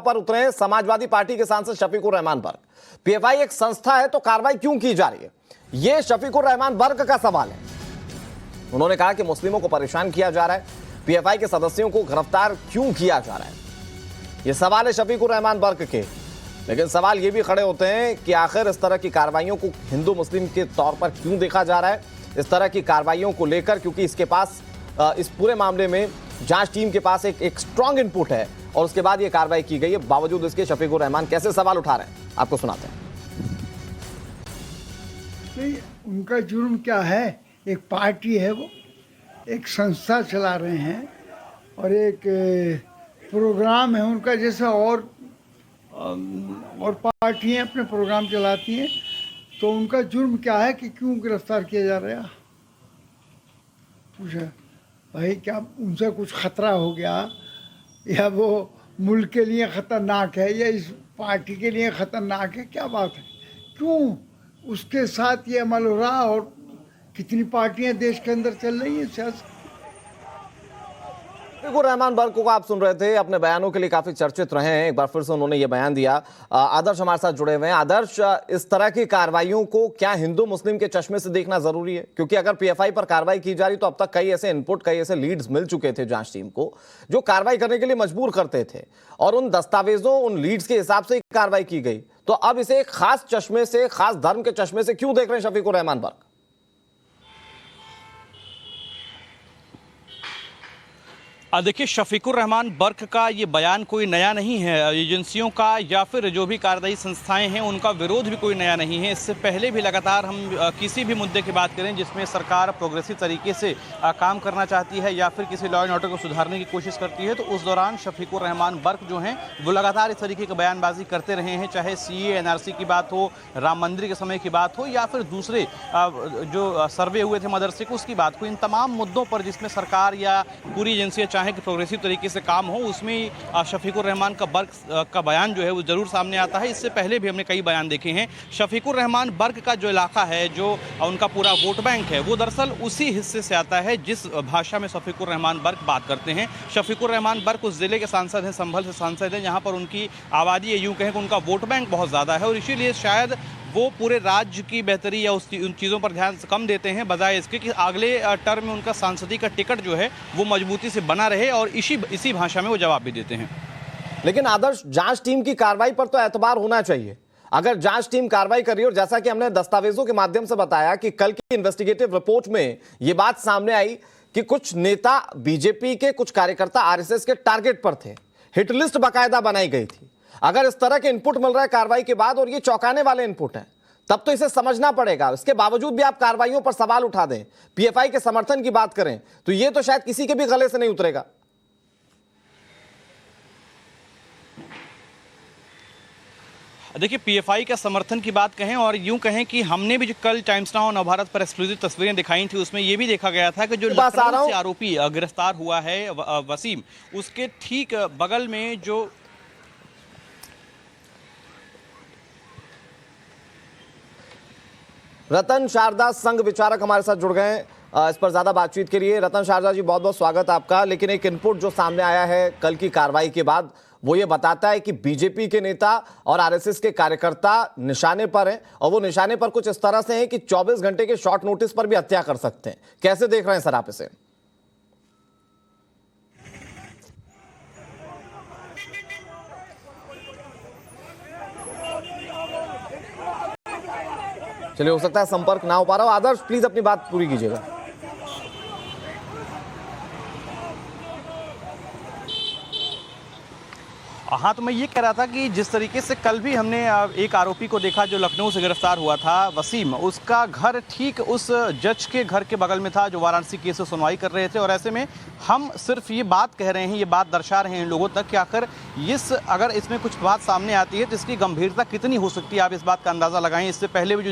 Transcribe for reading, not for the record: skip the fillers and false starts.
पर उतरे हैं समाजवादी पार्टी के सांसद शफीकुर रहमान बर्क। पीएफआई एक संस्था है तो कार्रवाई क्यों की जा रही है, यह शफीकुर रहमान बर्क का सवाल है। उन्होंने कहा कि मुस्लिमों को परेशान किया जा रहा है, पीएफआई के सदस्यों को गिरफ्तार क्यों किया जा रहा है, यह सवाल है शफीकुर रहमान बर्क के। लेकिन सवाल ये भी खड़े होते हैं कि आखिर इस तरह की कार्रवाइयों को हिंदू मुस्लिम के तौर पर क्यों देखा जा रहा है, इस तरह की कार्रवाइयों को लेकर, क्योंकि इसके पास इस पूरे मामले में जांच टीम के पास एक स्ट्रांग इनपुट है और उसके बाद ये कार्रवाई की गई है। बावजूद इसके शफीकुर रहमान कैसे सवाल उठा रहे हैं, आपको सुनाते हैं। नहीं, उनका जुर्म क्या है, एक पार्टी है, वो एक संस्था चला रहे हैं और एक प्रोग्राम है उनका, जैसा और पार्टियां अपने प्रोग्राम चलाती हैं। तो उनका जुर्म क्या है कि क्यों गिरफ्तार किया जा रहा है? पूछा भाई, क्या उनसे कुछ खतरा हो गया, या वो मुल्क के लिए ख़तरनाक है, या इस पार्टी के लिए ख़तरनाक है? क्या बात है, क्यों उसके साथ ये अमल हो रहा? और कितनी पार्टियां देश के अंदर चल रही हैं सियासत। शफीकुर रहमान बर्क को आप सुन रहे थे, अपने बयानों के लिए काफी चर्चित रहे हैं। एक बार फिर से उन्होंने ये बयान दिया। आदर्श हमारे साथ जुड़े हुए हैं। आदर्श, इस तरह की कार्रवाइयों को क्या हिंदू मुस्लिम के चश्मे से देखना जरूरी है? क्योंकि अगर पीएफआई पर कार्रवाई की जा रही तो अब तक कई ऐसे इनपुट, कई ऐसे लीड्स मिल चुके थे जांच टीम को जो कार्रवाई करने के लिए मजबूर करते थे, और उन दस्तावेजों, उन लीड्स के हिसाब से कार्रवाई की गई। तो अब इसे एक खास चश्मे से, खास धर्म के चश्मे से क्यों देख रहे हैं शफीकुर रहमान बर्क? देखिए, शफीकुर रहमान बर्क का ये बयान कोई नया नहीं है। एजेंसियों का या फिर जो भी कार्यदायी संस्थाएं हैं उनका विरोध भी कोई नया नहीं है। इससे पहले भी लगातार हम किसी भी मुद्दे की बात करें जिसमें सरकार प्रोग्रेसिव तरीके से काम करना चाहती है या फिर किसी लॉ एंड ऑर्डर को सुधारने की कोशिश करती है, तो उस दौरान शफीकुर रहमान बर्क जो हैं वो लगातार इस तरीके की बयानबाजी करते रहे हैं। चाहे CA NRC की बात हो, राम मंदिर के समय की बात हो, या फिर दूसरे जो सर्वे हुए थे मदरसे को उसकी बात हो, इन तमाम मुद्दों पर जिसमें सरकार या पूरी एजेंसियाँ चाहे कि प्रोग्रेसिव तरीके से काम हो, उसमें शफीकुर रहमान का बर्क का बयान जो है वो जरूर सामने आता है। इससे पहले भी हमने कई बयान देखे हैं। शफीकुर रहमान बर्क का जो इलाका है, जो उनका पूरा वोट बैंक है, वो दरअसल उसी हिस्से से आता है जिस भाषा में शफीकुर रहमान बर्क बात करते हैं। शफीकुर रहमान बर्क उस जिले के सांसद हैं, संभल से सांसद हैं, जहाँ पर उनकी आबादी है, यूँ कहें कि उनका वोट बैंक बहुत ज़्यादा है, और इसीलिए शायद वो पूरे राज्य की बेहतरी या उन चीज़ों पर ध्यान कम देते हैं, बजाय इसके कि अगले टर्म में उनका सांसदी का टिकट जो है वो मजबूती से बना रहे, और इसी भाषा में वो जवाब भी देते हैं। लेकिन आदर्श, जांच टीम की कार्रवाई पर तो एतबार होना चाहिए। अगर जांच टीम कार्रवाई कर रही है, और जैसा कि हमने दस्तावेजों के माध्यम से बताया कि कल की इन्वेस्टिगेटिव रिपोर्ट में यह बात सामने आई कि कुछ नेता बीजेपी के, कुछ कार्यकर्ता आरएसएस के टारगेट पर थे, हिट लिस्ट बाकायदा बनाई गई थी। अगर इस तरह के इनपुट मिल रहा है कार्रवाई के बाद, और ये चौंकाने वाले इनपुट हैं, तब तो इसे समझना पड़ेगा। इसके बावजूद भी आप कार्रवाइयों पर सवाल उठा दें, पीएफआई के समर्थन की बात करें, तो ये तो शायद किसी के भी गले से नहीं उतरेगा। देखिए, पीएफआई का समर्थन की बात कहें और यूं कहें कि हमने भी जो कल टाइम्स नाउ नवभारत पर एक्सक्लूसिव तस्वीरें दिखाई थी, उसमें यह भी देखा गया था कि जो लखनऊ से आरोपी गिरफ्तार हुआ है वसीम, उसके ठीक बगल में जो रतन शारदा संघ विचारक हमारे साथ जुड़ गए हैं इस पर ज्यादा बातचीत के लिए। रतन शारदा जी, बहुत बहुत स्वागत आपका। लेकिन एक इनपुट जो सामने आया है कल की कार्रवाई के बाद, वो ये बताता है कि बीजेपी के नेता और आरएसएस के कार्यकर्ता निशाने पर हैं, और वो निशाने पर कुछ इस तरह से हैं कि 24 घंटे के शॉर्ट नोटिस पर भी हत्या कर सकते हैं। कैसे देख रहे हैं सर आप इसे? चलिए, हो सकता है संपर्क ना हो पा रहा हो। आदर्श, प्लीज अपनी बात पूरी कीजिएगा। हाँ, तो मैं ये कह रहा था कि जिस तरीके से कल भी हमने एक आरोपी को देखा जो लखनऊ से गिरफ्तार हुआ था, वसीम, उसका घर ठीक उस जज के घर के बगल में था जो वाराणसी केस से सुनवाई कर रहे थे। और ऐसे में हम सिर्फ ये बात कह रहे हैं, ये बात दर्शा रहे हैं इन लोगों तक कि आखिर अगर इसमें कुछ बात सामने आती है तो इसकी गंभीरता कितनी हो सकती है, आप इस बात का अंदाज़ा लगाएं। इससे पहले भी जो